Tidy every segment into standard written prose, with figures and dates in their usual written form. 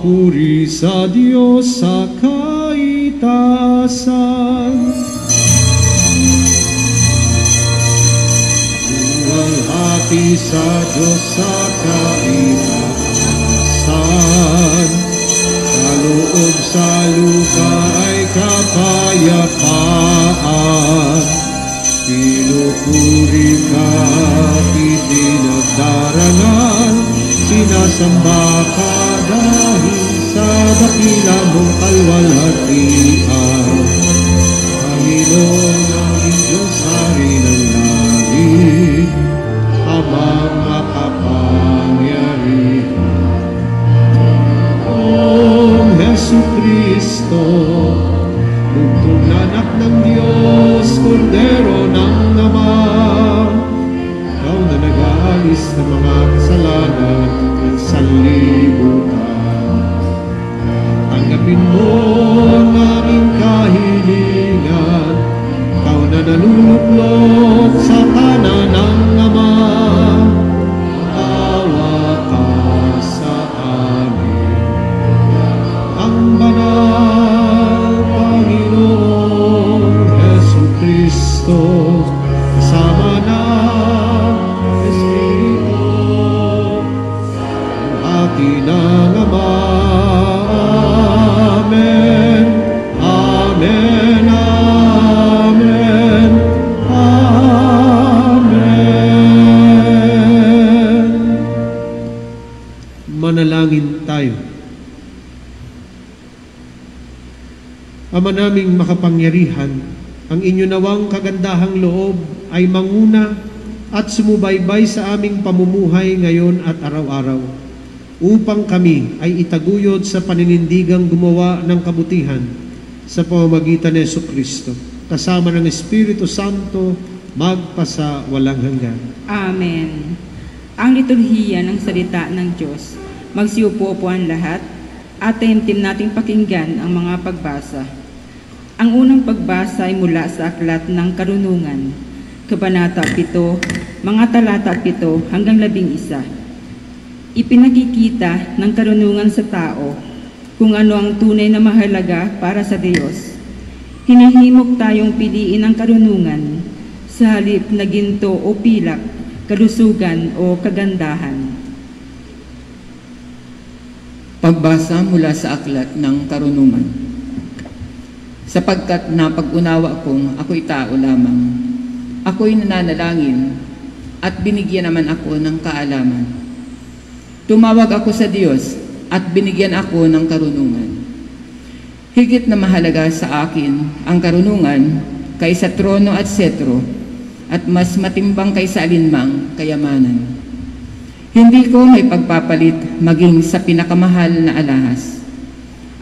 Papuri sa Diyos sa kaitaasan. Luwalhati sa Diyos sa kaitaasan. Sa loob sa lupa ay kapayapaan. Pinupuri ka, itinagdarangal, sinasamba ka dahil sa dakila mong kalwalhatian. Panginoon ang Diyos, Hari ng langit, Amang makapangyarihan. Panginoong Jesucristo, bugtong na anak ng Diyos, Kordero ng Ama, ikaw na nag-aalis ng mga kasalanan ng sanlibutan. Tanggapin mo ang aming kahilingan, ikaw na naluluklok sa kanan ng Ama. Awa ka sa amin, ang banal Panginoong Jesucristo, kasama ng Espiritu, hati ng Ama. Amen, amen, amen, amen. Manalangin tayo. Ama naming makapangyarihan, ang inyo nawang kagandahang loob ay manguna at sumubaybay sa aming pamumuhay ngayon at araw-araw, upang kami ay itaguyod sa paninindigang gumawa ng kabutihan sa pamamagitan ni Jesucristo, kasama ng Espiritu Santo, magpasa walang hanggan. Amen. Ang liturhiya ng salita ng Diyos. Magsiupo-upo ang lahat at taimtim nating pakinggan ang mga pagbasa. Ang unang pagbasa ay mula sa Aklat ng Karunungan, Kabanata 7, mga talata 7 hanggang 11. Ipinakikita ng karunungan sa tao kung ano ang tunay na mahalaga para sa Diyos. Hinihimok tayong piliin ang karunungan sa halip na ginto o pilak, kalusugan o kagandahan. Pagbasa mula sa Aklat ng Karunungan. Sapagkat napag-unawa kong ako'y tao lamang, ako'y nananalangin at binigyan naman ako ng kaalaman. Tumawag ako sa Diyos at binigyan ako ng karunungan. Higit na mahalaga sa akin ang karunungan kaysa trono at setro, at mas matimbang kaysa alinmang kayamanan. Hindi ko may pagpapalit maging sa pinakamahal na alahas.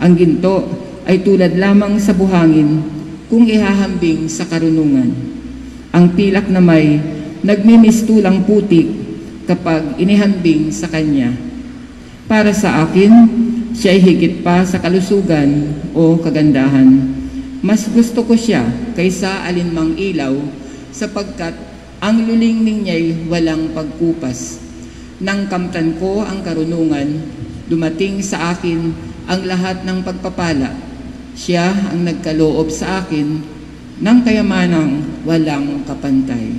Ang ginto ay tulad lamang sa buhangin kung ihahambing sa karunungan. Ang pilak na may nagmimistulang putik kapag inihambing sa kanya. Para sa akin, siya ay higit pa sa kalusugan o kagandahan. Mas gusto ko siya kaysa alinmang ilaw, sapagkat ang lulingning niya'y walang pagkupas. Nang kamtan ko ang karunungan, dumating sa akin ang lahat ng pagpapala. Siya ang nagkaloob sa akin ng kayamanang walang kapantay.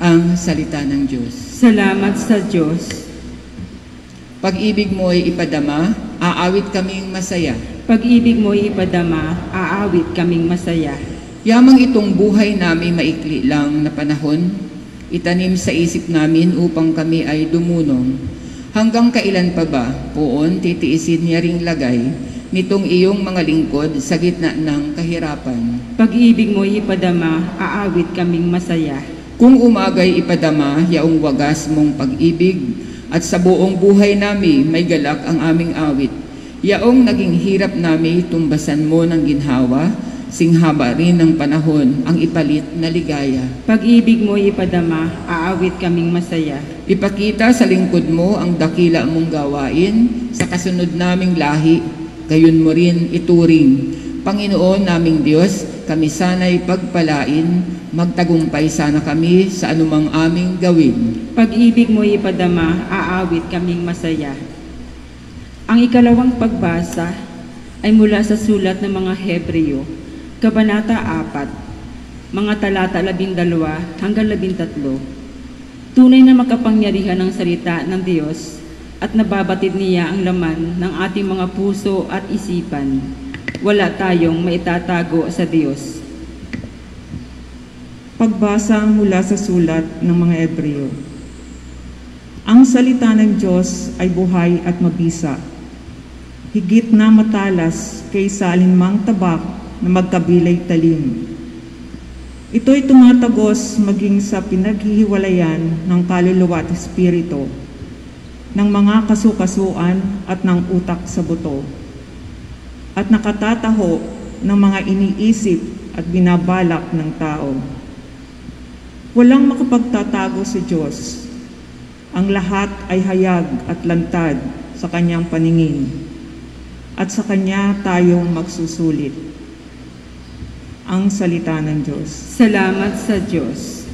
Ang salita ng Diyos. Salamat sa Diyos. Pag-ibig mo ay ipadama, aawit kaming masaya. Pag-ibig mo ay ipadama, aawit kaming masaya. Yamang itong buhay namin maikli lang na panahon, itanim sa isip namin upang kami ay dumunong. Hanggang kailan pa ba, poon titiisin niya ring lagay nitong iyong mga lingkod sa gitna ng kahirapan. Pag-ibig mo ipadama, aawit kaming masaya. Kung umagay ipadama, yaong wagas mong pag-ibig, at sa buong buhay nami may galak ang aming awit. Yaong naging hirap nami, tumbasan mo ng ginhawa, singhaba rin ng panahon ang ipalit na ligaya. Pag-ibig mo ipadama, aawit kaming masaya. Ipakita sa lingkod mo ang dakila mong gawain, sa kasunod naming lahi, gayon mo rin ituring. Panginoon naming Diyos, kami sana'y pagpalain, magtagumpay sana kami sa anumang aming gawin. Pag-ibig mo ipadama, aawit kaming masaya. Ang ikalawang pagbasa ay mula sa sulat ng mga Hebreo, Kabanata 4, mga talata 12 hanggang 13. Tunay na makapangyarihan ng salita ng Diyos at nababatid niya ang laman ng ating mga puso at isipan. Wala tayong maitatago sa Diyos. Pagbasa mula sa sulat ng mga Hebreo. Ang salita ng Diyos ay buhay at mabisa, higit na matalas kaysa alinmang tabak na magkabilay talim. Ito'y tumatagos maging sa pinaghihiwalayan ng kaluluwa at espiritu, ng mga kasukasuan at ng utak sa buto, at nakatataho ng mga iniisip at binabalak ng tao. Walang makapagtatago sa Diyos. Ang lahat ay hayag at lantad sa kanyang paningin, at sa kanya tayong magsusulit. Ang salita ng Diyos. Salamat sa Diyos.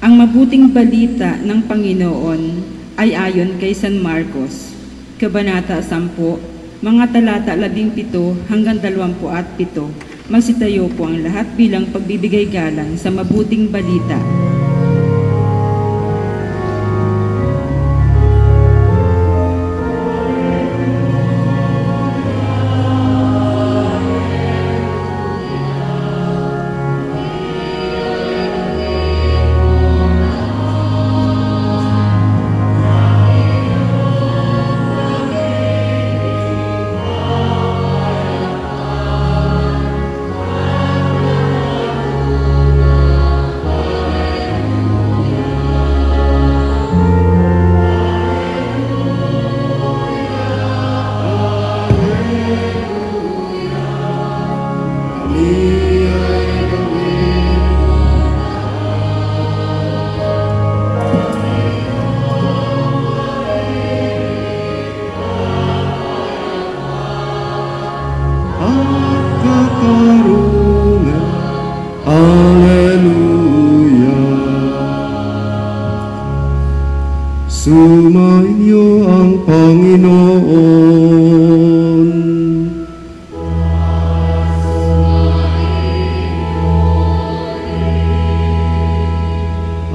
Ang mabuting balita ng Panginoon ay ayon kay San Marcos, Kabanata 10, mga talata 17 hanggang 27. Magsitayo po ang lahat bilang pagbibigay galang sa mabuting balita. Sumainyo ang Panginoon.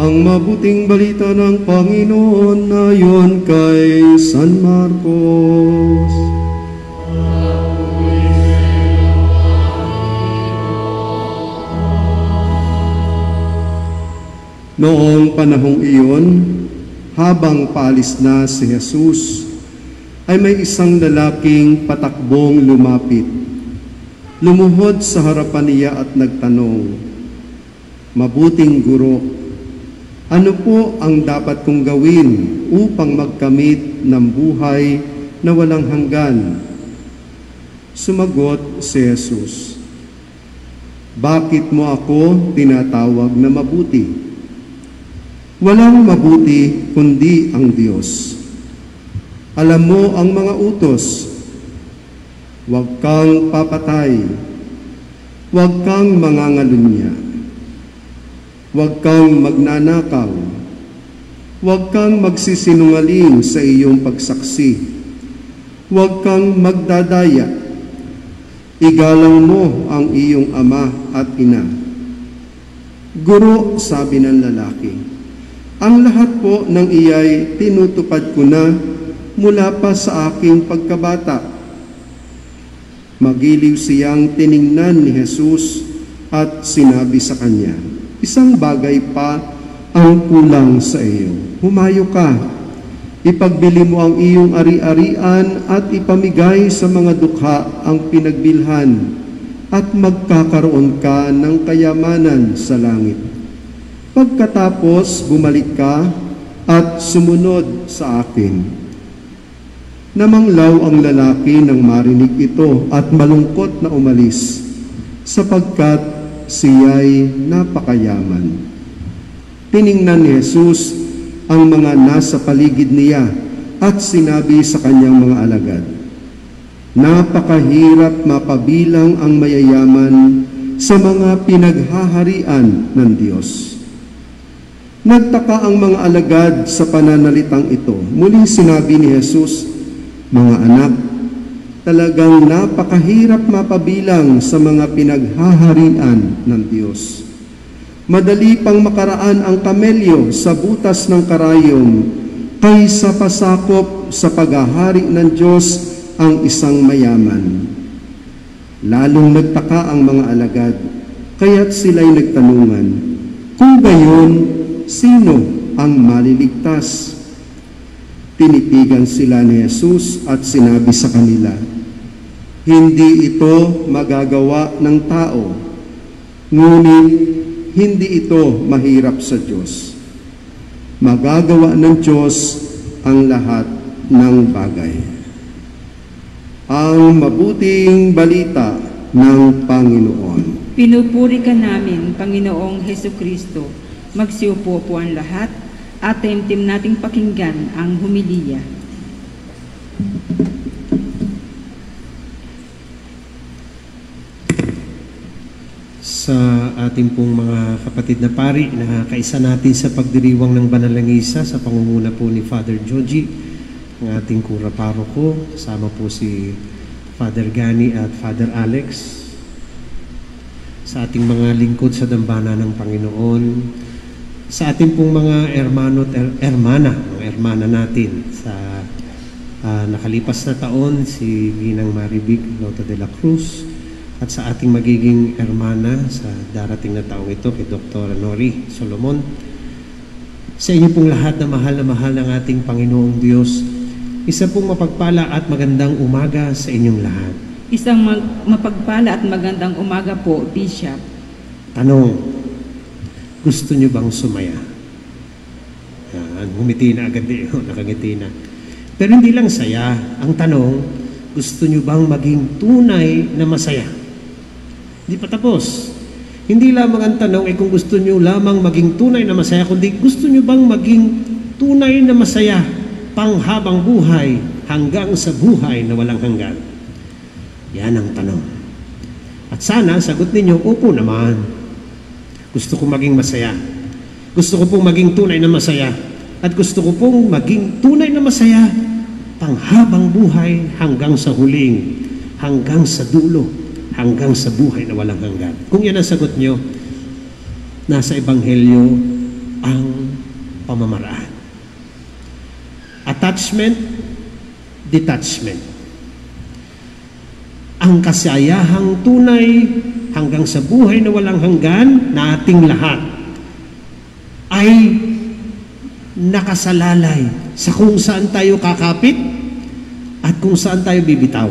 Ang mabuting balita ng Panginoon ayon kay San Marcos. Noong panahong iyon, habang paalis na si Jesus, ay may isang lalaking patakbong lumapit. Lumuhod sa harapan niya at nagtanong, "Mabuting guro, ano po ang dapat kong gawin upang magkamit ng buhay na walang hanggan?" Sumagot si Jesus, "Bakit mo ako tinatawag na mabuti? Walang mabuti kundi ang Diyos. Alam mo ang mga utos. Huwag kang papatay. Huwag kang mangangalunya. Huwag kang magnanakaw. Huwag kang magsisinungaling sa iyong pagsaksi. Huwag kang magdadaya. Igalang mo ang iyong ama at ina." "Guro," sabi ng lalaki, "ang lahat po ng iyay tinutupad ko na mula pa sa aking pagkabata." Magiliw siyang tiningnan ni Jesus at sinabi sa kanya, "Isang bagay pa ang kulang sa iyo. Humayo ka, ipagbili mo ang iyong ari-arian at ipamigay sa mga dukha ang pinagbilhan at magkakaroon ka ng kayamanan sa langit. Pagkatapos bumalik ka at sumunod sa akin." Namanglaw ang lalaki nang marinig ito at malungkot na umalis, sapagkat siya'y napakayaman. Tiningnan ni Jesus ang mga nasa paligid niya at sinabi sa kanyang mga alagad, "Napakahirap mapabilang ang mayayaman sa mga pinaghaharian ng Diyos." Nagtaka ang mga alagad sa pananalitang ito. Muling sinabi ni Jesus, Mga anak, talagang napakahirap mapabilang sa mga pinaghaharian ng Diyos. Madali pang makaraan ang kamelyo sa butas ng karayom kaysa pasakop sa paghahari ng Diyos ang isang mayaman. Lalong nagtaka ang mga alagad, kaya't sila'y nagtanungan, kung gayon, sino ang maliligtas? Tinitigan sila ni Jesus at sinabi sa kanila, hindi ito magagawa ng tao, ngunit hindi ito mahirap sa Diyos. Magagawa ng Diyos ang lahat ng bagay. Ang mabuting balita ng Panginoon. Pinupuri ka namin, Panginoong Hesukristo. Magsiupo po ang lahat at taimtim nating pakinggan ang humiliya. Sa ating pong mga kapatid na pari na kaisa natin sa pagdiriwang ng banal na misa sa pangunguna po ni Father Joji, ang ating kura paroko, kasama po si Father Gani at Father Alex, sa ating mga lingkod sa dambana ng Panginoon, sa ating pong mga hermano at hermana natin sa nakalipas na taon, si Ginang Maribik Lota de la Cruz, at sa ating magiging hermana sa darating na taong ito, kay Dr. Nori Solomon. Sa inyo pong lahat na mahal ng ating Panginoong Diyos, isa pong mapagpala at magandang umaga sa inyong lahat. Isang mapagpala at magandang umaga po, Bishop. Tanong, gusto nyo bang sumaya? Humiti na agad nakangiti na. Pero hindi lang saya. Ang tanong, gusto nyo bang maging tunay na masaya? Hindi pa tapos. Hindi lamang ang tanong ay kung gusto nyo lamang maging tunay na masaya, kundi gusto nyo bang maging tunay na masaya panghabang buhay hanggang sa buhay na walang hanggan? Yan ang tanong. At sana, sagot ninyo, opo naman. Gusto ko maging masaya. Gusto ko pong maging tunay na masaya. At gusto ko pong maging tunay na masaya panghabang buhay hanggang sa huling, hanggang sa dulo, hanggang sa buhay na walang hanggan. Kung yan ang sagot nyo, nasa Ebanghelyo ang pamamaraan. Attachment, detachment. Ang kasayahang tunay hanggang sa buhay na walang hanggan na ating lahat ay nakasalalay sa kung saan tayo kakapit at kung saan tayo bibitaw.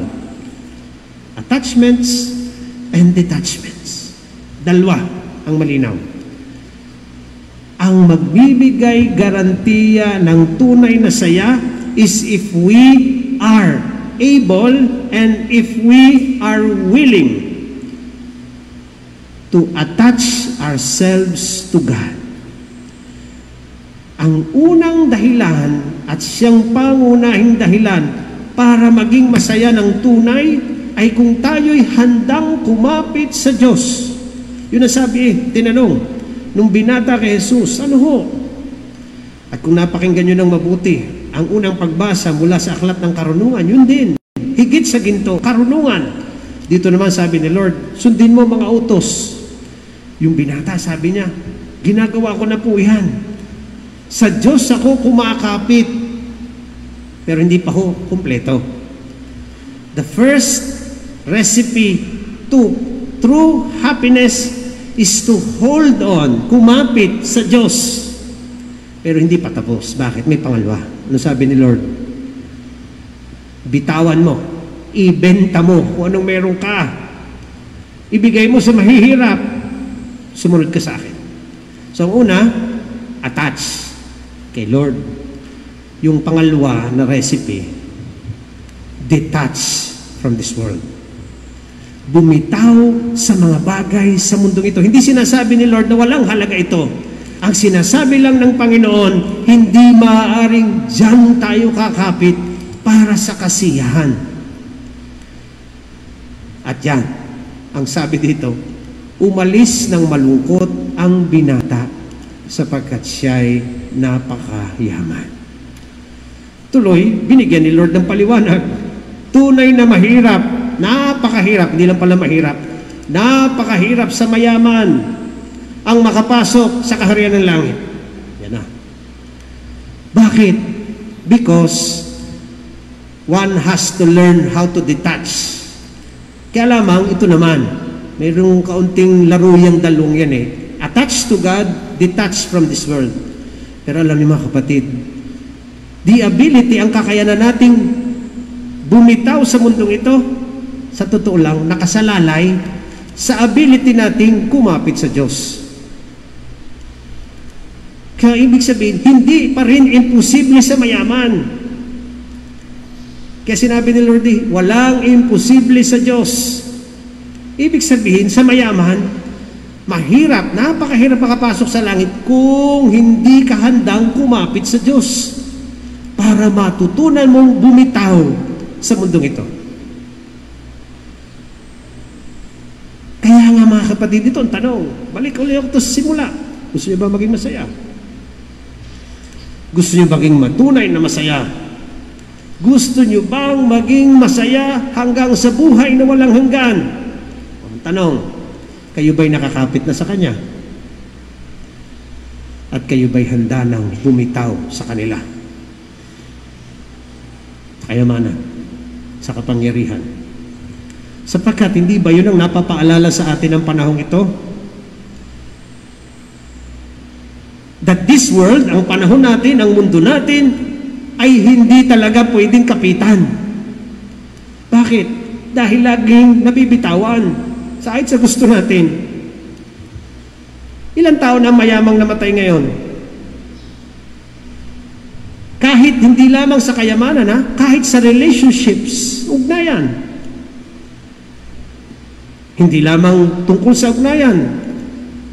Attachments and detachments. Dalawa ang malinaw. Ang magbibigay garantiya ng tunay na saya is if we are able and if we are willing to attach ourselves to God. Ang unang dahilan at siyang pangunahing dahilan para maging masaya ng tunay ay kung tayo'y handang kumapit sa Diyos. Yun ang sabi, tinanong, nung binata kay Jesus, ano ho? At kung napakinggan nyo ng mabuti, ang unang pagbasa mula sa aklat ng karunungan, yun din. Higit sa ginto, karunungan. Dito naman sabi ni Lord, sundin mo mga utos. Yung binata, sabi niya, ginagawa ko na po yan. Sa Diyos ako kumakapit, pero hindi pa ho kumpleto. The first recipe to true happiness is to hold on, kumapit sa Diyos. Pero hindi pa tapos. Bakit? May pangalawa. Ano sabi ni Lord? Bitawan mo, ibenta mo kung anong meron ka, ibigay mo sa mahihirap, sumunod ka sa akin. So ang una, attach kay Lord. Yung pangalawa na recipe, detach from this world. Bumitaw sa mga bagay sa mundong ito. Hindi sinasabi ni Lord na walang halaga ito. Ang sinasabi lang ng Panginoon, hindi maaaring diyan tayo kakapit para sa kasiyahan. At yan, ang sabi dito, umalis ng malungkot ang binata sapagkat siya'y napakayaman. Tuloy, binigyan ni Lord ng paliwanag. Tunay na mahirap, napakahirap, hindi lang pala mahirap, napakahirap sa mayaman ang makapasok sa kaharian ng langit. Yan na. Bakit? Because one has to learn how to detach. Kaya lamang, ito naman, mayroong kaunting laruyang dalong yan eh. Attached to God, detached from this world. Pero alam niyo mga kapatid, the ability, ang kakayanan nating bumitaw sa mundong ito, sa totoo lang, nakasalalay sa ability nating kumapit sa Diyos. Kaya ibig sabihin, hindi pa rin imposible sa mayaman. Kaya sinabi ni Lord, walang imposible sa Diyos. Ibig sabihin, sa mayaman, mahirap, napakahirap makapasok sa langit kung hindi ka handang kumapit sa Diyos para matutunan mong bumitaw sa mundong ito. Kaya nga mga kapatid, ito ang tanong. Balik ulit ako ito sa simula. Gusto niyo ba maging masaya? Gusto niyo maging matunay na masaya? Gusto niyo bang maging masaya hanggang sa buhay na walang hanggan? Ang tanong, kayo ba'y nakakapit na sa Kanya? At kayo ba'y handa nang bumitaw sa kanila? Kayamanan, sa kapangyarihan. Sapagkat hindi ba yun ang napapaalala sa atin ng panahong ito? That this world, ang panahon natin, ang mundo natin, ay hindi talaga pwedeng kapitan. Bakit? Dahil laging nabibitawan kahit sa gusto natin. Ilang tao na mayamang namatay ngayon? Kahit hindi lamang sa kayamanan, kahit sa relationships, ugnayan. Hindi lamang tungkol sa ugnayan,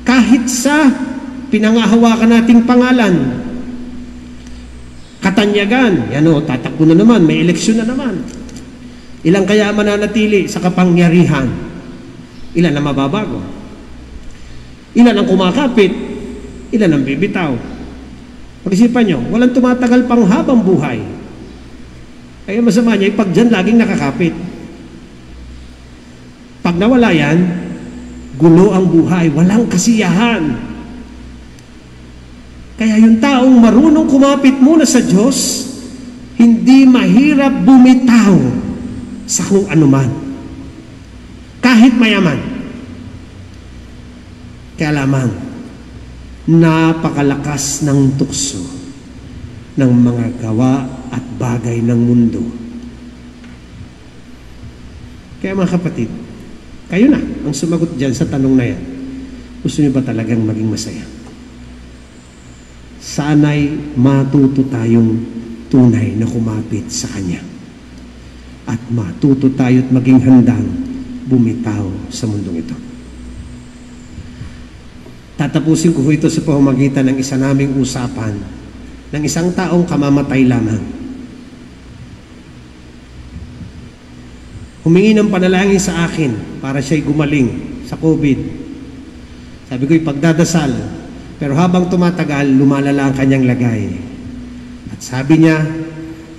kahit sa pinangahawakan nating pangalan, katanyagan, yan o, tatakbo na naman, may eleksyon na naman. Ilang kaya mananatili sa kapangyarihan? Ilan ang mababago? Ilan ang kumakapit? Ilan ang bibitaw? Pag-isipan nyo, walang tumatagal pang habang buhay. Kaya masama niya, pag dyan laging nakakapit. Pag nawala yan, gulo ang buhay, walang kasiyahan. Kaya yung taong marunong kumapit muna sa Diyos, hindi mahirap bumitaw sa kung anuman. Kahit mayaman. Kaya lamang, napakalakas ng tukso ng mga gawa at bagay ng mundo. Kaya mga kapatid, kayo na ang sumagot dyan sa tanong na yan. Gusto niyo ba talagang maging masaya? Sana'y matuto tayong tunay na kumapit sa Kanya. At matuto tayo't maging handang bumitaw sa mundong ito. Tatapusin ko ito sa pamamagitan ng isa naming usapan ng isang taong kamamatay lamang. Humingi ng panalangin sa akin para siya'y gumaling sa COVID. Sabi ko, ipagdadasal. Pero habang tumatagal, lumalala ang kanyang lagay. At sabi niya,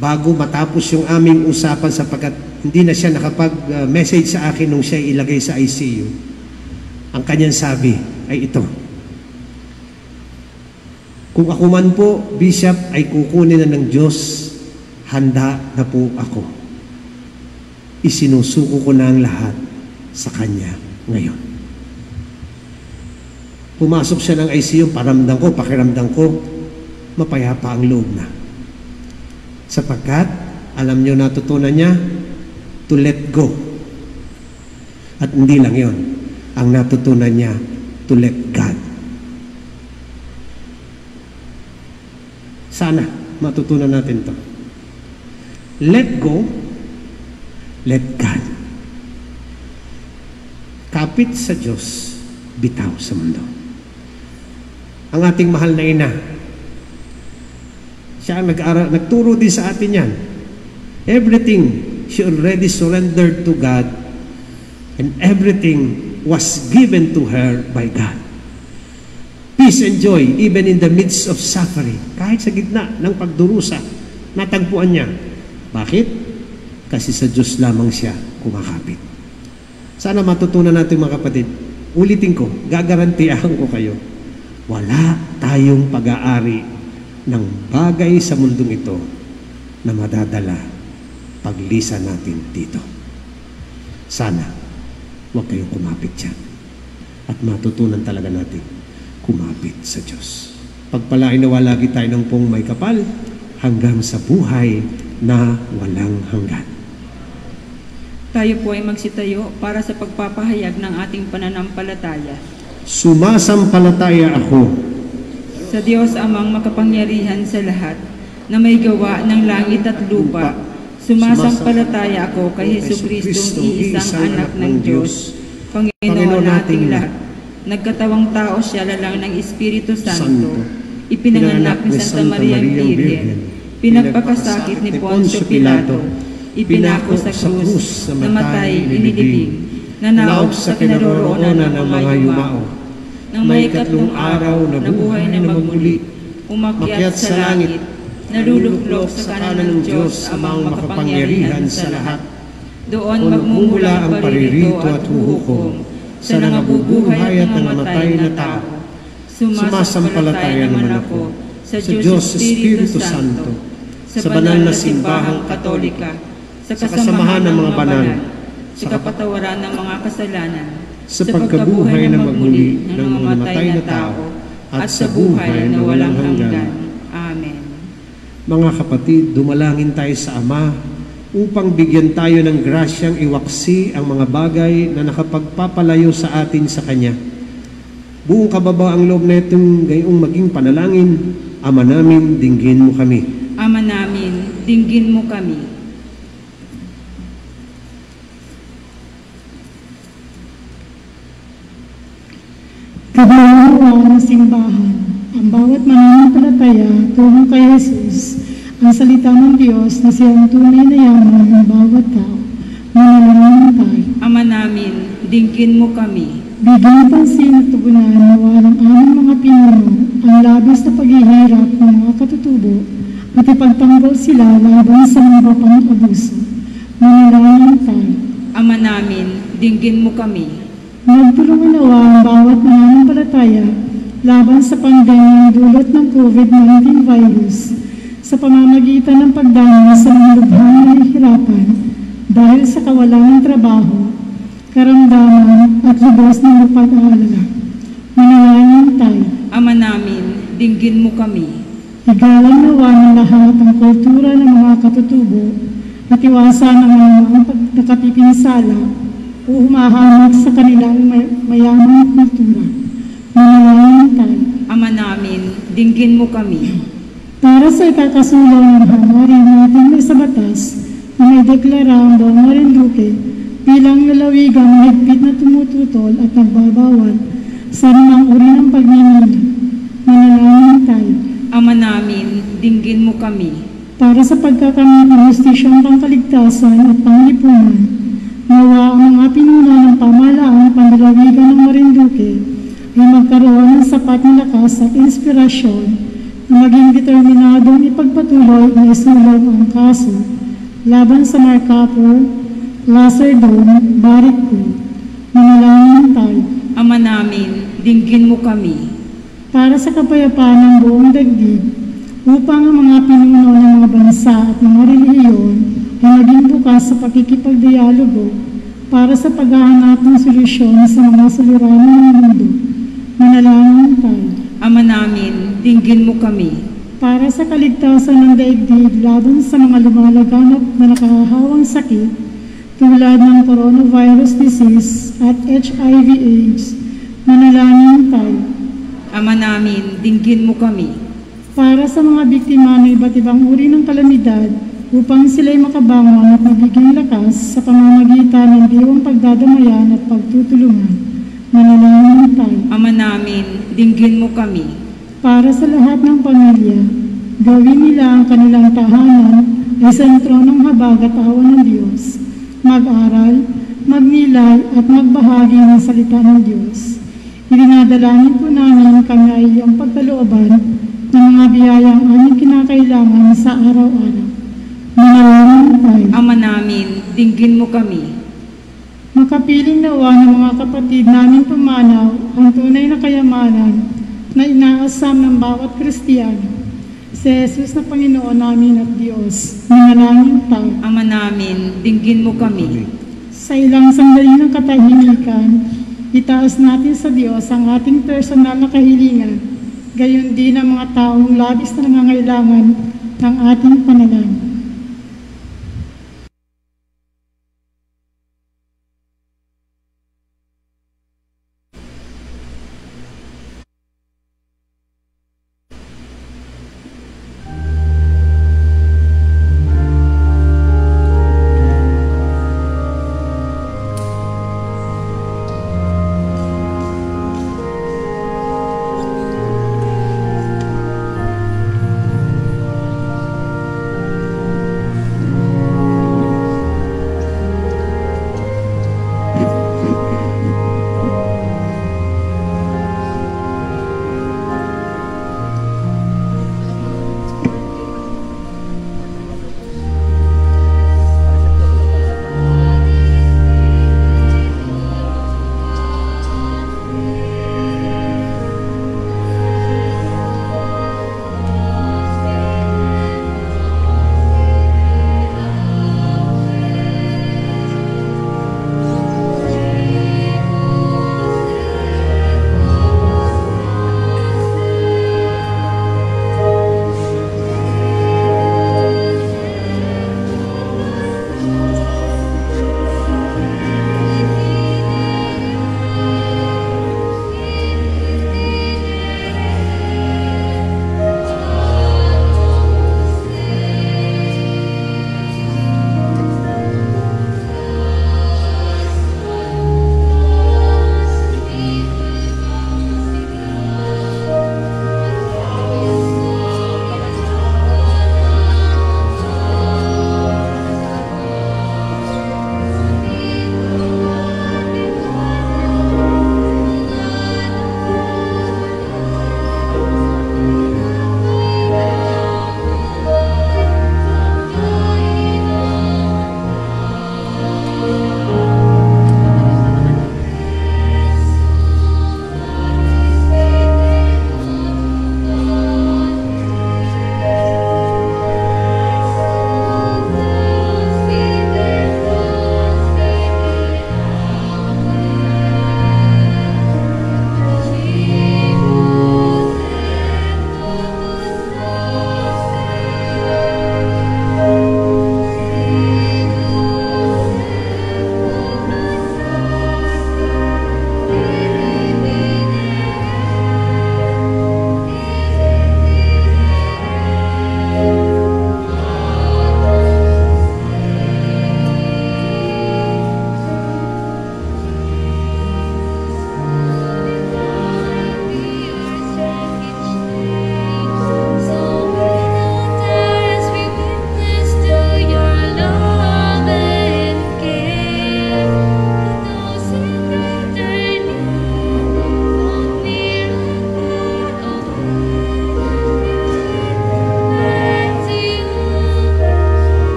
bago matapos yung aming usapan sapagkat hindi na siya nakapag-message sa akin nung siya ilagay sa ICU, ang kanyang sabi ay ito: kung ako man po, Bishop, ay kukunin na ng Diyos, handa na po ako. Isinusuko ko na ang lahat sa Kanya ngayon. Pumasok siya ng ICU, pakiramdam ko, mapayapa ang loob na. Sapagkat, alam niyo natutunan niya, to let go. At hindi lang yon, ang natutunan niya, to let God. Sana matutunan natin to. Let go, let God. Kapit sa Diyos, bitaw sa mundo. Ang ating mahal na ina, siya ang nagturo din sa atin yan. Everything she already surrendered to God, and everything was given to her by God. Peace and joy even in the midst of suffering. Kahit sa gitna ng pagdurusa, Natagpuan niya. Bakit? Kasi sa Diyos lamang siya kumakapit. Sana matutunan natin mga kapatid. Ulitin ko, gagarantiyahan ko kayo. Wala tayong pag-aari ng bagay sa mundong ito na madadala paglisan natin dito. Sana huwag kayong kumapit dyan. At matutunan talaga natin kumapit sa Diyos. Pagpalain nawa lagi tayo ng pong may kapal hanggang sa buhay na walang hanggan. Tayo po ay magsitayo para sa pagpapahayag ng ating pananampalataya. Sumasampalataya ako Sa Diyos amang makapangyarihan sa lahat, na may gawa ng langit at lupa, sumasampalataya ako kay Jesucristong iisang anak ng Diyos, Panginoon nating lahat. Nagkatawang tao siya lalang ng Espiritu Santo, ipinanganak ni Santa Maria Virgen, pinagpakasakit ni Poncio Pilato, ipinako sa krus, namatay, inilibing, nanaog sa kinaroroonan ng mga yumao. Nang may ikatlong araw, nabuhay na magmuli, umakyat sa langit, naluluklok sa kanan ng Diyos amang makapangyarihan sa lahat. Doon magmumula ang paririto at huhukom sa nangabubuhay at nangamatay na tao. Sumasampalataya naman ako sa Diyos Espiritu Santo, sa banal na simbahang katolika, sa kasamahan ng mga banal, sa kapatawaran ng mga kasalanan, sa pagkabuhay na magmuli ng mga namatay na tao, at sa buhay na walang hanggan. Amen. Mga kapatid, dumalangin tayo sa Ama upang bigyan tayo ng grasyang iwaksi ang mga bagay na nakapagpapalayo sa atin sa Kanya. Buong kababa ang loob na itong gayong maging panalangin. Ama namin, dinggin mo kami. Ama namin, dinggin mo kami. Kahalagawa ng simbahan, ang bawat mananampalataya tungo kay Jesus, ang salita ng Diyos na siyang tunay na yaman ng bawat tao. Manalangin tayo. Ama namin, dinggin mo kami. Bigyan pansin at tugunan nawa ng aming mga pinuno ang labis na paghihirap ng mga katutubo at ipagtanggol sila laban sa mga pang-abuso. Manalangin tayo. Ama namin, dinggin mo kami. Nagtulungan nawa ang bawat mananampalataya laban sa pandemyang dulot ng COVID-19 virus sa pamamagitan ng pagdana sa mga lubhang nahihirapan dahil sa kawalan ng trabaho, karamdaman at lubos ng pag-aalala. Manalangin tayo. Ama namin, dinggin mo kami. Igalang nawa ng lahat ang kultura ng mga katutubo at iwasan ang mga nakatipinsala o humahanap sa kanilang mayamang kultura. Manalangin tayo. Ama namin, dinggin mo kami. Para sa ikakasulang ng hangarin natin may sa batas na may deklara ang buong Marinduque bilang lalawigang mahigpit na tumututol at nagbabawal sa anumang uri ng pagninili. Manalangin tayo. Ama namin, dinggin mo kami. Para sa pagkakamit ng hustisyang pangkaligtasan at panglipunan, nawa ang mga pinuno ng pamahalaan panlalawigan ng Marinduque ay magkaroon ng sapat na lakas at inspirasyon na maging determinadong ipagpatuloy na isulong ang kaso laban sa Marcapo, Laserdon, Baricco. Manalangin tayo. Ama namin, dinggin mo kami. Para sa kapayapaan ng buong daigdig, upang ang mga pinuno ng mga bansa at mga relihiyon ay maging bukas sa pakikipagdialogo para sa paghahanap ng solusyon sa mga suliranin ng mundo. Manalangin tayo. Ama namin, dinggin mo kami. Para sa kaligtasan ng daigdig laban sa mga lumalaganap na nakahahawang sakit tulad ng coronavirus disease at HIV/AIDS, manalangin tayo. Ama namin, dinggin mo kami. Para sa mga biktima ng iba't ibang uri ng kalamidad, upang sila'y makabangon at magiging lakas sa pamamagitan ng diwang pagdadamayan at pagtutulungan. Manalangin tayo. Ama namin, dinggin mo kami. Para sa lahat ng pamilya, gawin nila ang kanilang tahanan ay sentro ng habag at awa ng Diyos. Mag-aral, magnilay at magbahagi ng salita ng Diyos. Irinadalangin po namin kami ay iyong pagkalooban ng mga biyayang aming kinakailangan sa araw-araw. Manalangin tayo. Ama namin, dinggin mo kami. Makapiling nawa ng mga kapatid naming pumanaw ang tunay na kayamanan na inaasam ng bawat Kristiyano. Si Jesus na Panginoon namin at Diyos, manalangin tayo. Ama namin, dinggin mo kami. Sa ilang sandali ng katahimikan, itaas natin sa Diyos ang ating personal na kahilingan, gayon din ang mga taong labis na nangangailangan ng ating panalangin.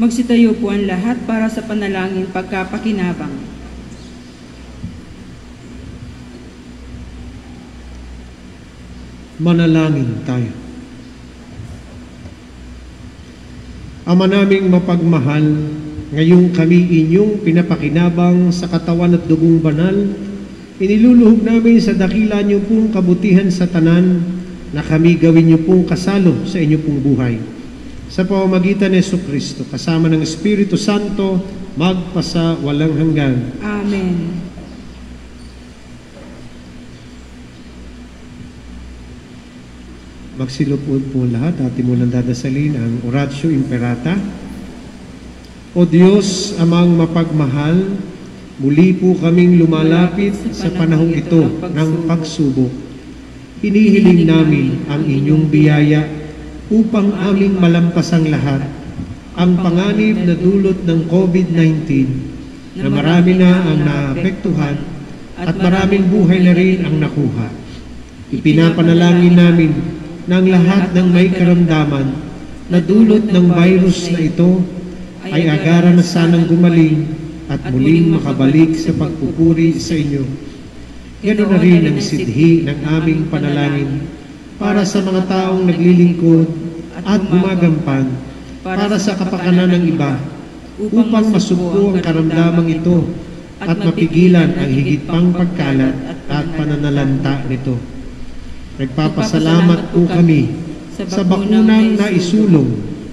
Magsitayo po ang lahat para sa panalangin pagkapakinabang. Manalangin tayo. Ama naming mapagmahal, ngayong kami inyong pinapakinabang sa katawan at dugong banal, iniluluhog namin sa dakila niyo pong kabutihan sa tanan na kami gawin niyo pong kasalo sa inyo pong buhay. Sa pamamagitan ni Jesucristo, kasama ng Espiritu Santo, magpasa walang hanggan. Amen. Magsilupod po lahat. Atin mo lang dadasalin ang Oratio Imperata. O Diyos, amang mapagmahal, muli po kaming lumalapit sa panahong ito ng pagsubok. Hinihiling namin ang inyong biyaya upang aming malampasang lahat ang panganib na dulot ng COVID-19 na marami na ang naapektuhan at maraming buhay na rin ang nakuha. Ipinapanalangin namin na ang lahat ng may karamdaman na dulot ng virus na ito ay agaran na sanang gumaling at muling makabalik sa pagpupuri sa inyo. Ganoon na rin ang sidhi ng aming panalangin para sa mga taong naglilingkod at gumagampan para sa kapakanan ng iba upang masugpo ang karamdamang ito at mapigilan ang higit pang pagkalat at pananalanta nito. Nagpapasalamat po kami sa bakunang naisulong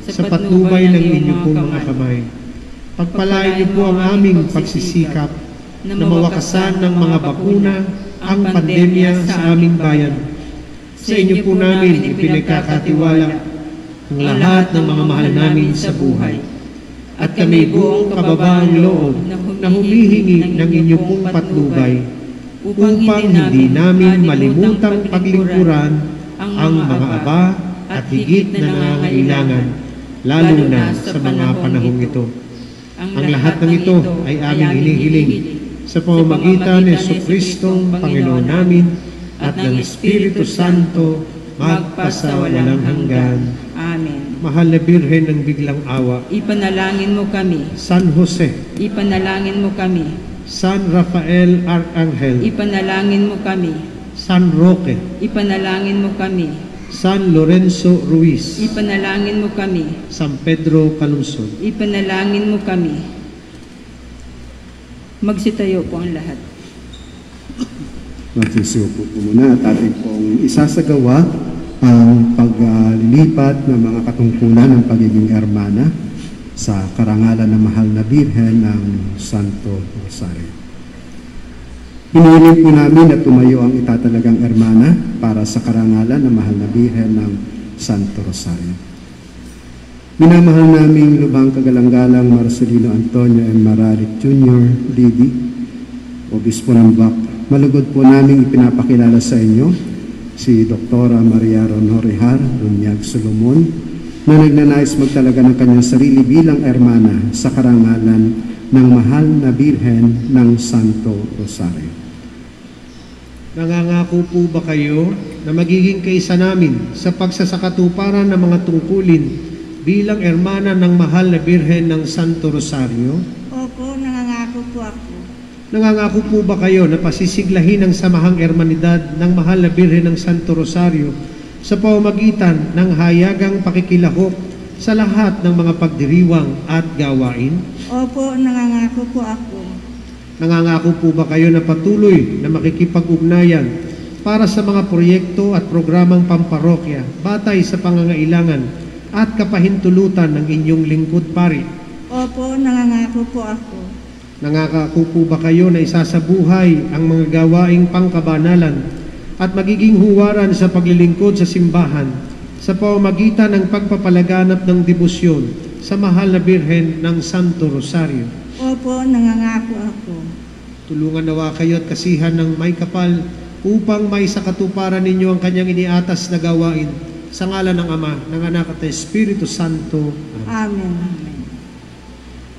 sa patnubay ng inyo pong mga kamay. Pagpalain niyo po ang aming pagsisikap na mawakasan ng mga bakuna ang pandemya sa aming bayan. Sa inyo po namin ipinagkakatiwala ang lahat ng mga mahal namin sa buhay. At kami buong kababaang loob na humihingi ng inyo pong patnubay upang hindi namin malimutang paglingkuran ang mga aba at higit na nangangailangan, lalo na sa mga panahong ito. Ang lahat ng ito ay aming hinihiling sa pamamagitan ni Jesucristong Panginoon namin at ng Espiritu Santo magpasawalang hanggan. Amen. Mahal na Birhen ng biglang awa, Ipanalangin mo kami. San Jose, Ipanalangin mo kami. San Rafael Arcangel, Ipanalangin mo kami. San Roque, Ipanalangin mo kami. San Lorenzo Ruiz, Ipanalangin mo kami. San Pedro Calungsod. Ipanalangin mo kami. Magsitayo po ang lahat. Magsisiupo po muna at ating pong isasagawa ang paglilipat ng mga katungkulan ng pagiging ermana sa karangalan ng mahal na Birhen ng Santo Rosario. Hinihiling po namin na tumayo ang itatalagang ermana para sa karangalan ng mahal na Birhen ng Santo Rosario. Minamahal naming lubhang kagalang-galang Marcelino Antonio M. Maralit Jr., Lidi, Obispo ng BAC, malugod po naming ipinapakilala sa inyo si Dr. Maria Ronhorejar Dunyag Solomon na nagnanais magtalaga ng kanyang sarili bilang ermana sa karangalan ng mahal na Birhen ng Santo Rosario. Nangangako po ba kayo na magiging kaisa namin sa pagsasakatuparan ng mga tungkulin bilang ermana ng mahal na Birhen ng Santo Rosario? Opo, nangangako po ako. Nangangako po ba kayo na pasisiglahin ang samahang ermanidad ng mahal na Birhen ng Santo Rosario sa pamamagitan ng hayagang pakikilahok sa lahat ng mga pagdiriwang at gawain? Opo, nangangako po ako. Nangangako po ba kayo na patuloy na makikipag-ugnayan para sa mga proyekto at programang pamparokya batay sa pangangailangan at kapahintulutan ng inyong lingkod pari? Opo, nangangako po ako. Nangangako po ba kayo na isasabuhay ang mga gawaing pangkabanalan at magiging huwaran sa paglilingkod sa simbahan sa pamamagitan ng pagpapalaganap ng debosyon sa mahal na Birhen ng Santo Rosario? Opo, nangangako ako. Tulungan nawa kayo at kasihan ng may kapal upang may sakatuparan ninyo ang kanyang iniatas na gawain sa ngalan ng Ama, ng Anak at ng Espiritu Santo. Amen.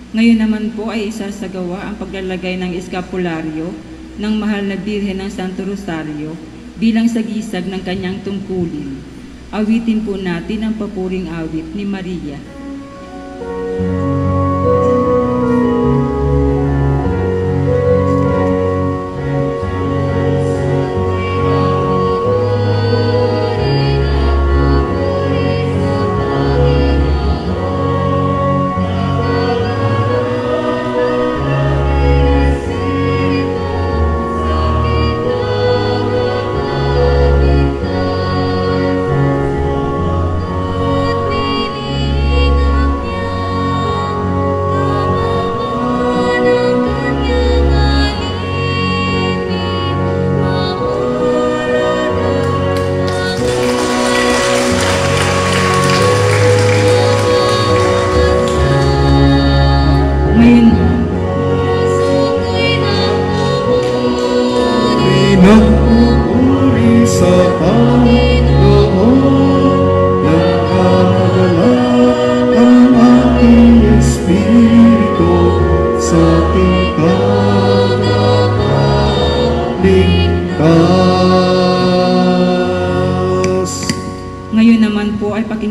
Ngayon naman po ay isasagawa ang paglalagay ng eskapularyo ng mahal na Birhen ng Santo Rosario bilang sagisag ng kanyang tungkulin. Awitin po natin ang papuring awit ni Maria.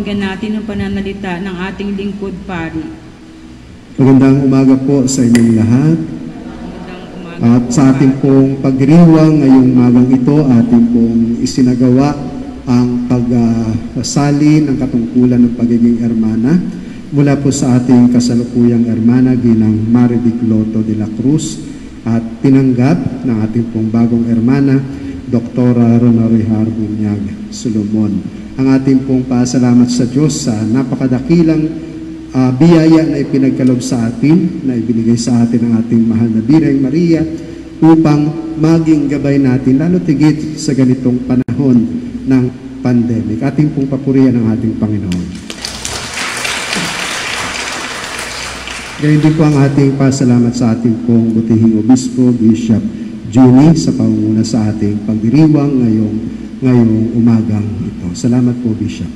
Pakinggan natin ang pananalita ng ating lingkod pari. Magandang umaga po sa inyong lahat. Magandang umaga At po, sa ating pong pagdiriwang ngayong umagang ito, ating pong isinagawa ang pagsali ng katungkulan ng pagiging ermana mula po sa ating kasalukuyang ermana ginang Marivic Loto de la Cruz at tinanggap ng ating pong bagong ermana, Dr. Ronorijar Bunyag Solomon. Ang ating pong pasalamat sa Diyos sa napakadakilang biyaya na ipinagkalob sa atin, na ibinigay sa atin ng ating mahal na Birheng Maria upang maging gabay natin, lalo tigit sa ganitong panahon ng pandemic. Ating pong papurihan ang ating Panginoon. Gayun din po ang ating pasalamat sa ating pong butihing obispo, Bishop Juni, sa pangunguna sa ating pagdiriwang ngayong umagang ito. Salamat po, Bishop.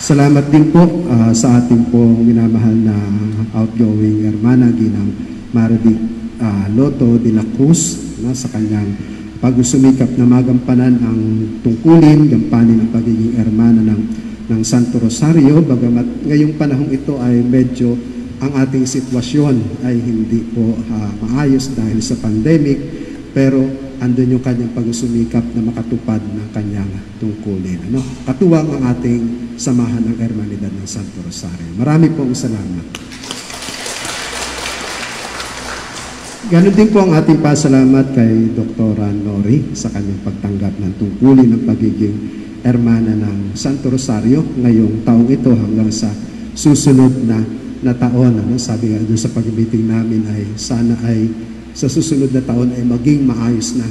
Salamat din po sa ating pong minamahal na outgoing hermana ginang Marivic Loto de la Cruz sa kanyang pag-usumikap na magampanan ang tungkulin, gampanin ang pagiging hermana ng Santo Rosario, bagamat ngayong panahong ito ay medyo ang ating sitwasyon ay hindi po maayos dahil sa pandemic, pero andun yung kanyang pag-usumikap na makatupad ng kanyang tungkulin. Katuwang ang ating samahan ng Hermanidad ng Santo Rosario. Marami pong salamat. Ganon din po ang ating pasalamat kay Dr. Nori sa kanyang pagtanggap ng tungkulin ng pagiging Hermana ng Santo Rosario ngayong taong ito hanggang sa susunod na taon. Sabi nga doon sa pag-meeting namin ay sana ay sa susunod na taon ay maging maayos na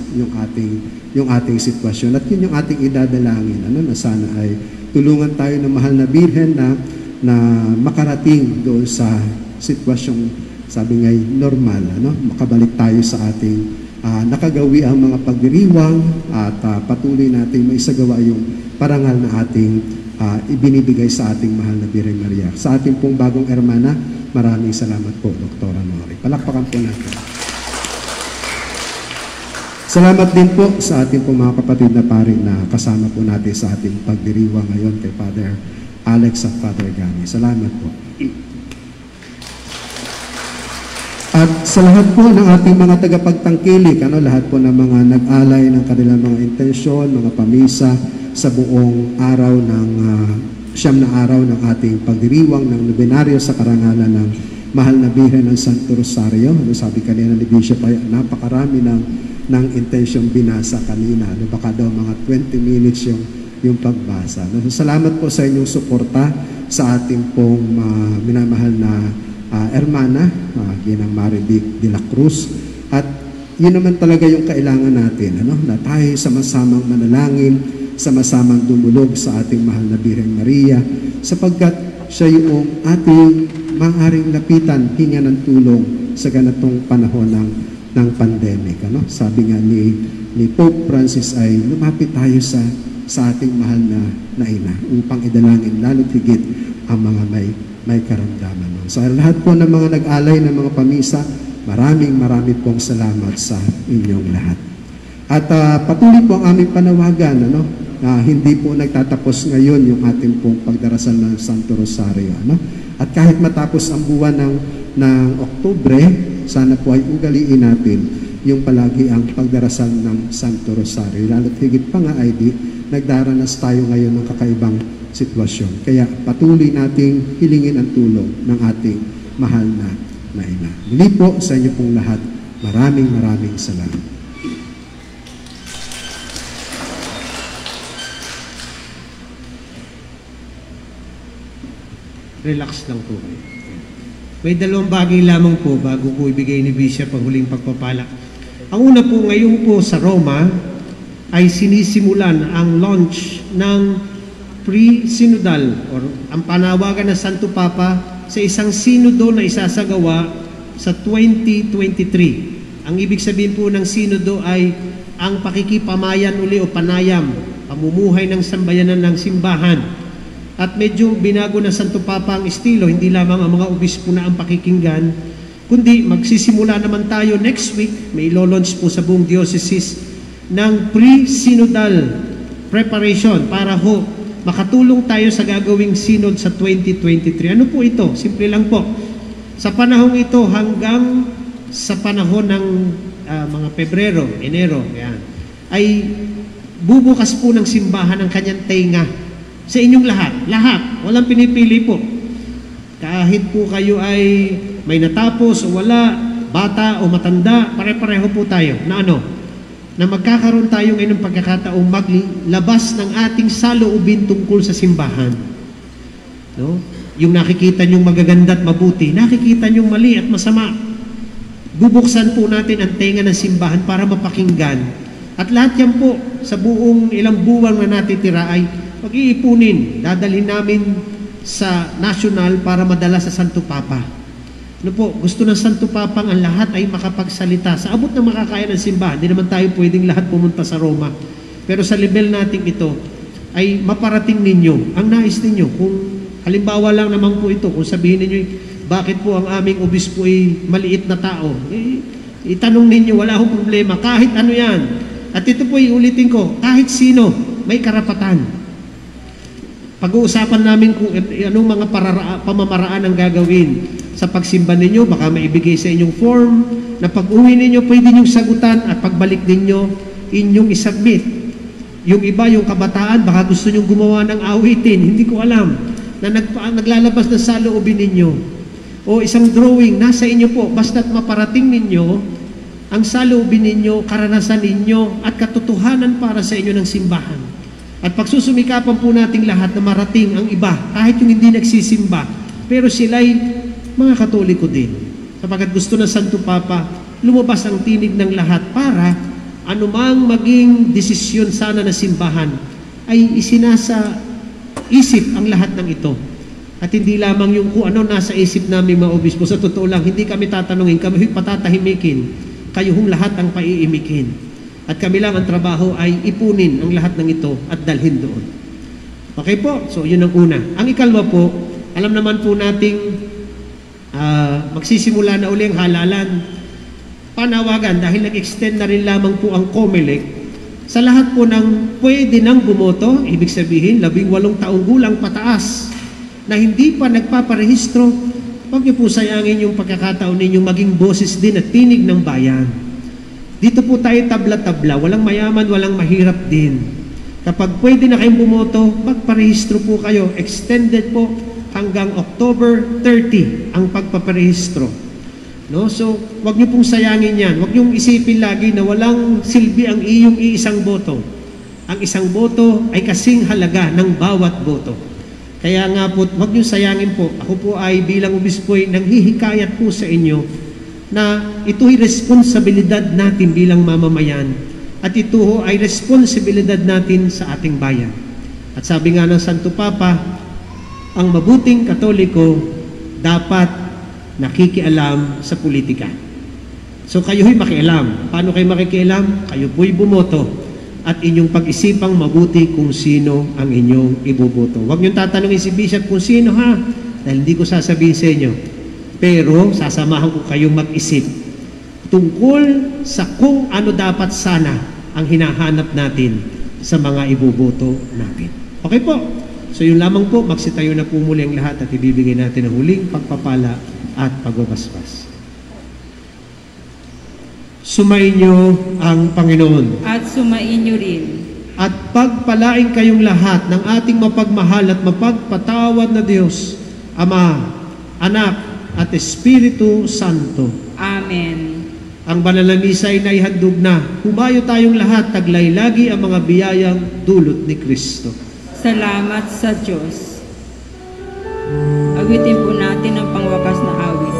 yung ating sitwasyon. At yun yung ating idadalangin, na sana ay tulungan tayo ng mahal na Birhen na makarating doon sa sitwasyong, sabi nga'y normal, makabalik tayo sa ating nakagawi ang mga pagdiriwang at patuloy natin maisagawa yung parangal na ating ibinibigay sa ating mahal na Birhen Maria. Sa ating pong bagong ermana, maraming salamat po, Dr. Nori. Palakpakan po natin. Salamat din po sa ating pong mga kapatid na pari na kasama po natin sa ating pagdiriwang ngayon kay Father Alex at Father Gani. Salamat po. At sa lahat po ng ating mga tagapagtangkilik, lahat po ng mga nag-alay ng kanilang mga intensyon, mga pamisa sa buong araw ng siyam na araw ng ating pagdiriwang ng nobenaryo sa karangalan ng mahal na Birhen ng Santo Rosario. Sabi kanina ni Bishop ay napakarami ng intensyong binasa kanina. Baka daw mga 20 minutes yung pagbasa. Salamat po sa inyong suporta sa ating pong minamahal na ermana, ginang Marivic de la Cruz. At yun naman talaga yung kailangan natin, na tayo sama-samang manalangin, sama-samang dumulog sa ating mahal na Birheng Maria, sapagkat siya yung ating maaaring lapitan, hinga ng tulong sa ganitong panahon ng pandemic. Sabi nga ni Pope Francis ay lumapit tayo sa ating mahal na ina upang idalangin lalo higit ang mga may karamdaman. Sa lahat po ng mga nag-alay ng mga pamisa, maraming pong salamat sa inyong lahat. At patuloy po ang aming panawagan, na hindi po nagtatapos ngayon yung ating pong pagdarasal ng Santo Rosario. At kahit matapos ang buwan ng Oktubre, sana po ay ugaliin natin yung palagi ang pagdarasal ng Santo Rosario. Lalo't higit pa nga ay nagdaranas tayo ngayon ng kakaibang sitwasyon. Kaya patuloy nating hilingin ang tulong ng ating mahal na ina. Muli po sa inyo pong lahat, maraming salamat. Relax lang po kayo. May dalawang bagay lamang po bago ko ibigay ni Bishop ang huling pagpapala. Ang una po, ngayon po sa Roma ay sinisimulan ang launch ng pre-synodal or ang panawagan ng Santo Papa sa isang sinodo na isasagawa sa 2023. Ang ibig sabihin po ng sinodo ay ang pakikipamayan uli o panayam, pamumuhay ng sambayanan ng simbahan. At medyo binago na Santo Papa ang estilo, hindi lamang ang mga obispo na ang pakikinggan, kundi magsisimula naman tayo next week, may launch po sa buong diocese ng pre-synodal preparation para makatulong tayo sa gagawing synod sa 2023. Ano po ito? Simple lang po. Sa panahong ito hanggang sa panahon ng mga Pebrero, Enero, yan, ay bubukas po ng simbahan ang kanyang tenga sa inyong lahat. Lahat. Walang pinipili po. Kahit po kayo ay may natapos o wala, bata o matanda, pare-pareho po tayo na na magkakaroon tayo ngayon ng pagkakataong maglabas ng ating saloobin tungkol sa simbahan. No? Yung nakikita nyong magaganda at mabuti, nakikita nyong mali at masama. Bubuksan po natin ang tenga ng simbahan para mapakinggan. At lahat yan po, sa buong ilang buwan na natitira ay pag-iipunin. Dadalhin namin sa national para madala sa Santo Papa. Ano po, gusto ng Santo Papang ang lahat ay makapagsalita. Sa abot na makakaya ng simbahan, hindi naman tayo pwedeng lahat pumunta sa Roma. Pero sa level nating ito, ay maparating ninyo ang nais ninyo. Kung halimbawa lang naman po ito, kung sabihin ninyo, bakit po ang aming obispo ay maliit na tao? Itanong ninyo, wala akong problema. Kahit ano yan. At ito po iulitin ko, kahit sino, may karapatan. Pag-uusapan namin kung anong mga pamamaraan ang gagawin sa pagsimba ninyo, baka maibigay sa inyong form na pag-uwi ninyo, pwede ninyong sagutan at pagbalik ninyo, inyong isubmit. Yung iba, yung kabataan, baka gusto nyong gumawa ng awitin, hindi ko alam, na naglalabas ng saloobin ninyo. O isang drawing, nasa inyo po, basta't maparating ninyo ang saloobin ninyo, karanasan ninyo, at katotohanan para sa inyo ng simbahan. At pagsusumikapan po nating lahat na marating ang iba, kahit yung hindi nagsisimba, pero sila'y mga Katoliko din. Sapagkat gusto ng Santo Papa, lumabas ang tinig ng lahat para anumang maging desisyon sana na simbahan ay isinasa isip ang lahat ng ito. At hindi lamang yung kung ano nasa isip namin mga obispo. Sa totoo lang, hindi kami tatanungin, kami patatahimikin. Kayo hong lahat ang paiimikin. At kami lang ang trabaho ay ipunin ang lahat ng ito at dalhin doon. Okay po? So, yun ang una. Ang ikalwa po, alam naman po nating magsisimula na uli ang halalan. Panawagan, dahil nag-extend na rin lamang po ang COMELEC, sa lahat po ng pwede nang bumoto, ibig sabihin, 18 taong gulang pataas, na hindi pa nagpaparehistro, huwag niyo po sayangin yung pagkakataon ninyo maging boses din at tinig ng bayan. Dito po tayo tabla-tabla, walang mayaman, walang mahirap din. Kapag pwede na kayong bumoto, magparehistro po kayo. Extended po hanggang October 30 ang pagpaparehistro. No? So, wag niyo pong sayangin yan. Wag niyong isipin lagi na walang silbi ang iyong iisang boto. Ang isang boto ay kasing halaga ng bawat boto. Kaya nga po, wag niyong sayangin po. Ako po ay bilang obispo ay nanghihikayat po sa inyo na ito'y responsibilidad natin bilang mamamayan at ito ay responsibilidad natin sa ating bayan. At sabi nga ng Santo Papa, ang mabuting Katoliko dapat nakikialam sa politika. So kayo'y makialam. Paano kayo makikialam? Kayo po'y bumoto at inyong pag-isipang mabuti kung sino ang inyong iboboto. Huwag niyong tatanungin si Bishop kung sino ha, dahil hindi ko sasabihin sa inyo. Pero sasamahan ko kayong mag-isip tungkol sa kung ano dapat sana ang hinahanap natin sa mga iboboto natin. Okay po? So yun lamang po, magsitayo na po muli ang lahat at ibibigay natin ang huling pagpapala at pagbabasbas. Sumainyo ang Panginoon. At sumainyo rin. At pagpalain kayong lahat ng ating mapagmahal at mapagpatawad na Diyos, Ama, Anak, at Espiritu Santo. Amen. Ang banal na misa ay naihandog na. Humayo tayong lahat, taglay lagi ang mga biyayang dulot ni Kristo. Salamat sa Diyos. Awitin po natin ang pangwakas na awit.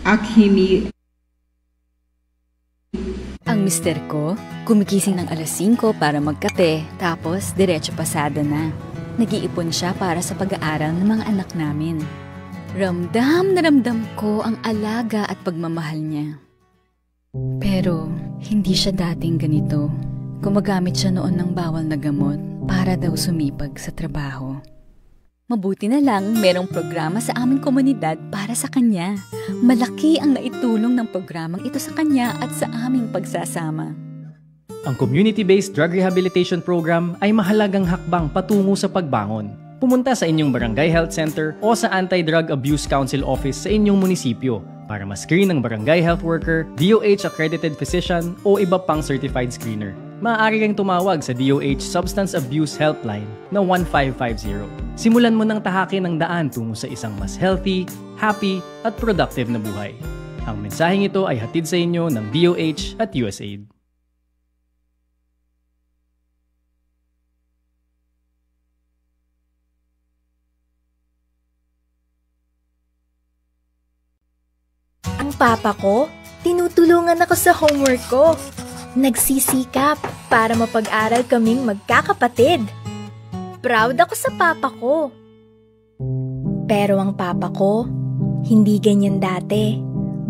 Akhimi. Ang mister ko, kumigising ng alas 5 para magkape, tapos diretso pasada na. Nag-iipon siya para sa pag-aaral ng mga anak namin. Ramdam na ramdam ko ang alaga at pagmamahal niya. Pero hindi siya dating ganito. Gumagamit siya noon ng bawal na gamot para daw sumipag sa trabaho. Mabuti na lang merong programa sa aming komunidad para sa kanya. Malaki ang naitulong ng programang ito sa kanya at sa aming pagsasama. Ang Community-Based Drug Rehabilitation Program ay mahalagang hakbang patungo sa pagbangon. Pumunta sa inyong Barangay Health Center o sa Anti-Drug Abuse Council Office sa inyong munisipyo para ma-screen ng Barangay Health Worker, DOH Accredited Physician o iba pang certified screener. Maaari kang tumawag sa DOH Substance Abuse Helpline na 1550. Simulan mo ng tahakin ang daan tungo sa isang mas healthy, happy at productive na buhay. Ang mensaheng ito ay hatid sa inyo ng DOH at USAID. Ang papa ko, tinutulungan ako sa homework ko. Nagsisikap para mapag-aral kaming magkakapatid. Proud ako sa papa ko. Pero ang papa ko, hindi ganyan dati.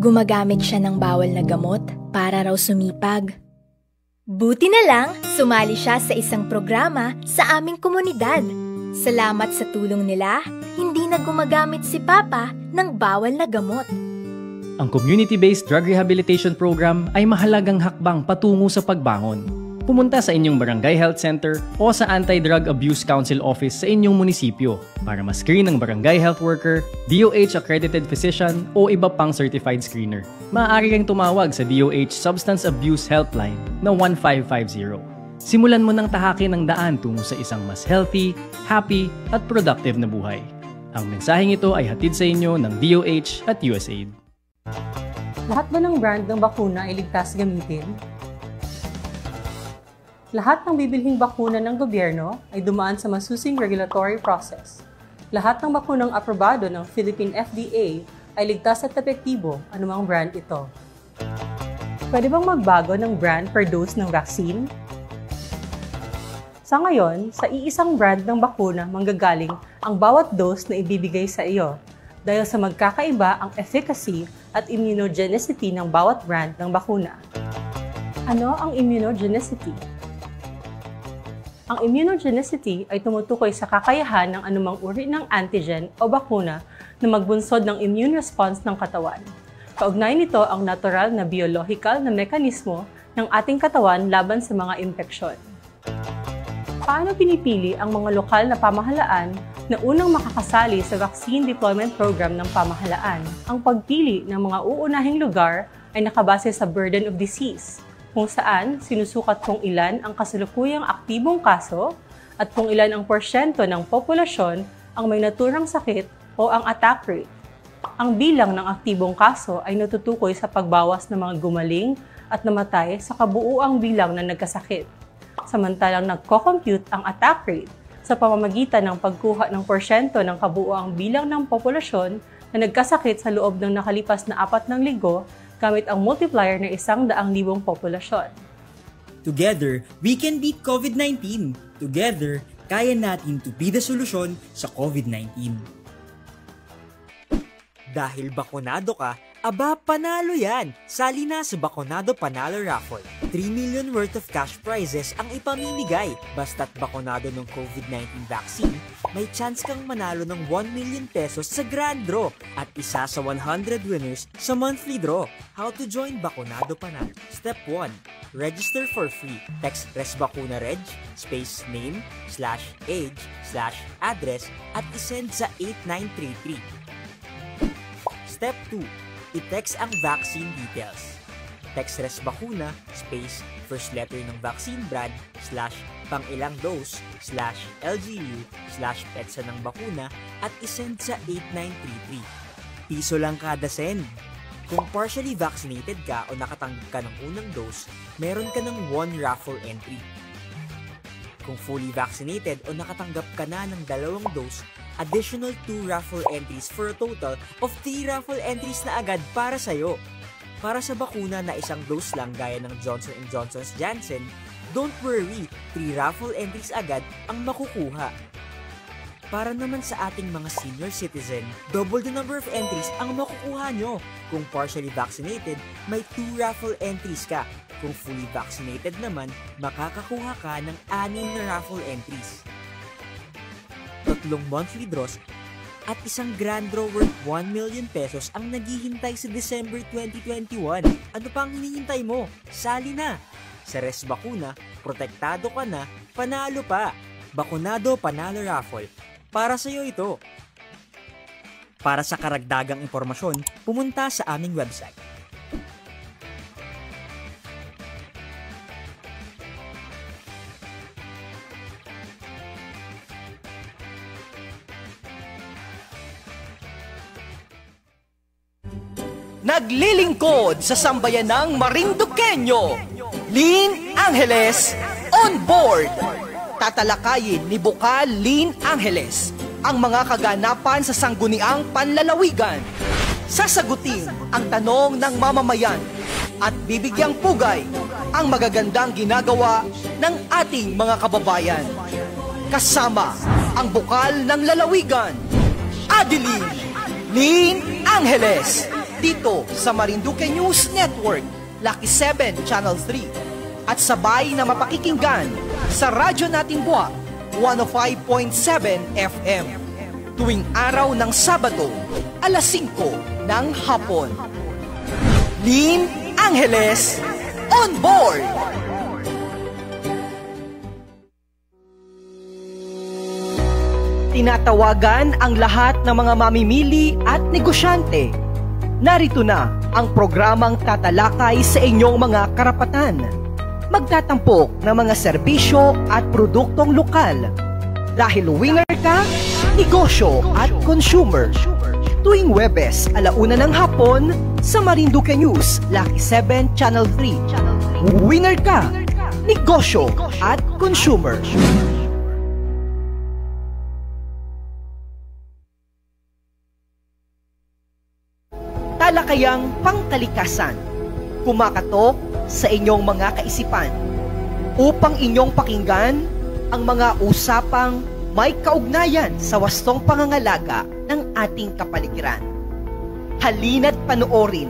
Gumagamit siya ng bawal na gamot para raw sumipag. Buti na lang, sumali siya sa isang programa sa aming komunidad. Salamat sa tulong nila, hindi na gumagamit si papa ng bawal na gamot. Ang Community-Based Drug Rehabilitation Program ay mahalagang hakbang patungo sa pagbangon. Pumunta sa inyong Barangay Health Center o sa Anti-Drug Abuse Council Office sa inyong munisipyo para ma-screen ng Barangay Health Worker, DOH Accredited Physician o iba pang certified screener. Maaari kang tumawag sa DOH Substance Abuse Helpline na 1550. Simulan mo ng tahakin ang daan tungo sa isang mas healthy, happy at productive na buhay. Ang mensaheng ito ay hatid sa inyo ng DOH at USAID. Lahat ba ng brand ng bakuna ay ligtas gamitin? Lahat ng bibilhing bakuna ng gobyerno ay dumaan sa masusing regulatory process. Lahat ng bakunang aprobado ng Philippine FDA ay ligtas at epektibo, anumang brand ito. Pwede bang magbago ng brand per dose ng vaccine? Sa ngayon, sa iisang brand ng bakuna manggagaling ang bawat dose na ibibigay sa iyo dahil sa magkakaiba ang efficacy at immunogenicity ng bawat brand ng bakuna. Ano ang immunogenicity? Ang immunogenicity ay tumutukoy sa kakayahan ng anumang uri ng antigen o bakuna na magbunsod ng immune response ng katawan. Kaugnay nito ang natural na biological na mekanismo ng ating katawan laban sa mga impeksyon. Paano pinipili ang mga lokal na pamahalaan na unang makakasali sa vaccine deployment program ng pamahalaan? Ang pagpili ng mga uunahing lugar ay nakabase sa burden of disease, kung saan sinusukat kung ilan ang kasalukuyang aktibong kaso at kung ilan ang porsyento ng populasyon ang may naturang sakit o ang attack rate. Ang bilang ng aktibong kaso ay natutukoy sa pagbawas ng mga gumaling at namatay sa kabuuang bilang na nagkasakit. Samantalang nagko-compute ang attack rate sa pamamagitan ng pagkuha ng porsyento ng kabuuang bilang ng populasyon na nagkasakit sa loob ng nakalipas na 4 linggo gamit ang multiplier ng 100,000 populasyon. Together, we can beat COVID-19. Together, kaya natin to be the solusyon sa COVID-19. Dahil bakunado ka, aba panalo yan! Sali na sa Bakunado Panalo Raffle. 3 million worth of cash prizes ang ipamimigay. Basta't bakunado ng COVID-19 vaccine, may chance kang manalo ng 1 million pesos sa grand draw at isa sa 100 winners sa monthly draw. How to join Bakunado Panalo? Step 1. Register for free. Text ResBacunaReg, space name, /age, /address at isend sa 8933. Step 2. I-text ang vaccine details. Text ResBacuna, space, first letter ng vaccine brand, /pangilang dose, /LGU, /petsa ng bakuna, at isend sa 8933. Piso lang kada send. Kung partially vaccinated ka o nakatanggap ka ng unang dose, meron ka ng 1 raffle entry. Kung fully vaccinated o nakatanggap ka na ng 2 dose, additional 2 raffle entries for a total of 3 raffle entries na agad para sa'yo. Para sa bakuna na isang dose lang gaya ng Johnson & Johnson's Janssen, don't worry, 3 raffle entries agad ang makukuha. Para naman sa ating mga senior citizen, double the number of entries ang makukuha nyo. Kung partially vaccinated, may 2 raffle entries ka. Kung fully vaccinated naman, makakakuha ka ng 6 na raffle entries. 3 monthly draws at isang grand draw worth 1 million pesos ang naghihintay sa December 2021. Ano pang hinihintay mo? Sali na! Sa Res Bakuna, protektado ka na, panalo pa! Bakunado Panalo Raffle. Para sa'yo ito. Para sa karagdagang impormasyon, pumunta sa aming website. Naglilingkod sa sambayanang Marinduqueño, Lynn Angeles on board. Tatalakayin ni Bukal Lynn Angeles ang mga kaganapan sa sangguniang panlalawigan. Sasagutin ang tanong ng mamamayan at bibigyang pugay ang magagandang ginagawa ng ating mga kababayan. Kasama ang Bukal ng Lalawigan, Adeline Lynn Angeles, dito sa Marinduque News Network, Lucky 7 Channel 3, at sabay na mapakikinggan sa radyo nating buwak 105.7 FM tuwing araw ng Sabado, alas 5 ng hapon. Lynn Angeles on board! Tinatawagan ang lahat ng mga mamimili at negosyante. Narito na ang programang tatalakay sa inyong mga karapatan. Magtatampok ng mga serbisyo at produktong lokal. Dahil winner ka, negosyo at consumer. Tuwing Webes, 1:00 ng hapon sa Marinduque News, Lucky 7 Channel 3. Winner ka, negosyo at consumer. Talakayang pangkalikasan, kumakatok sa inyong mga kaisipan upang inyong pakinggan ang mga usapang may kaugnayan sa wastong pangangalaga ng ating kapaligiran. Halina't panoorin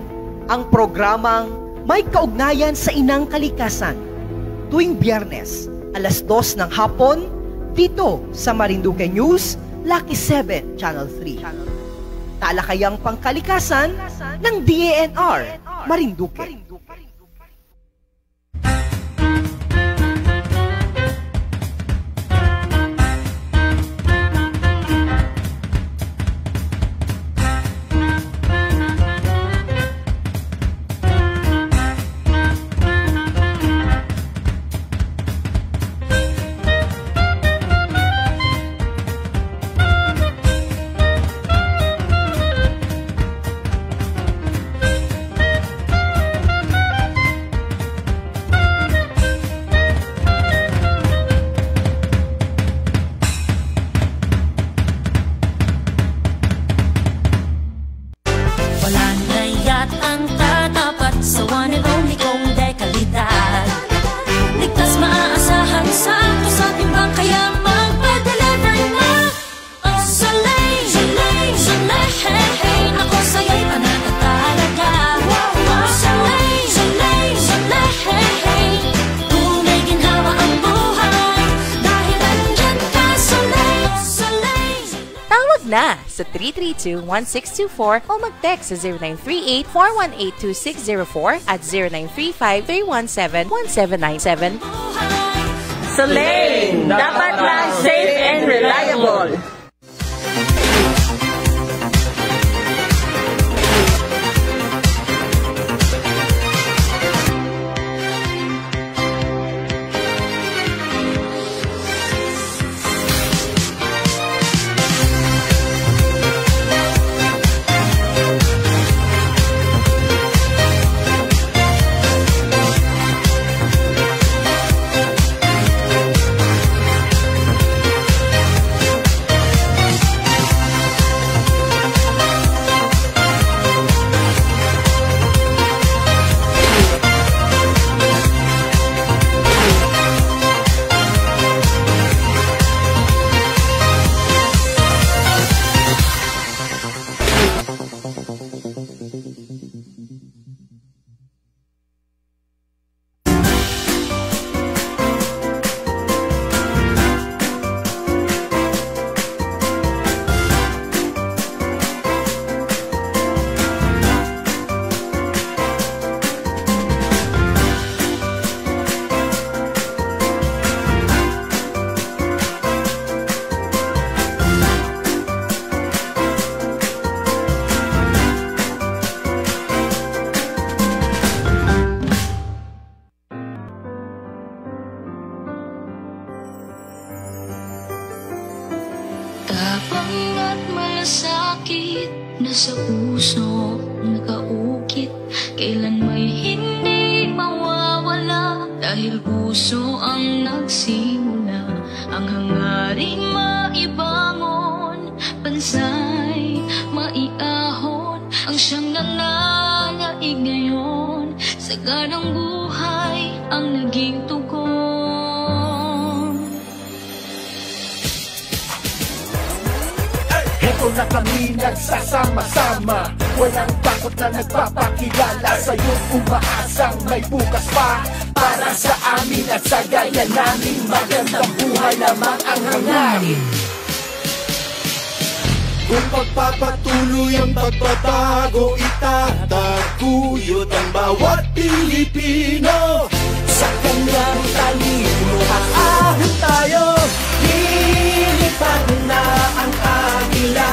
ang programang may kaugnayan sa inang kalikasan tuwing Biyernes, 2:00 ng hapon dito sa Marinduque News, Lucky 7 Channel 3. Talakayang pangkalikasan ng DANR Marinduque. na sa 332-1624 o mag-text sa 0938-418-2604 at 0935-317-1797. Soleil, dapat lang safe and reliable. nasa puso, nakaukit, kailan may hindi mawawala. Dahil puso ang nagsimula, ang hangaring maibangon, bansay maiahon, ang siyang nananaig ngayon. Saganang buhay ang naging tugon. Heto na kami nagsasama-sama, walang takot na nagpapakilala sa'yo'y umaasang may bukas pa para sa amin at sa gaya namin. Magandang buhay lamang ang hangarin. Kung pagpapatuloy ang pagbabago, itataguyod ang bawat Pilipino. Sa kanyang talino, aahon tayo. Lilipad na ang agila.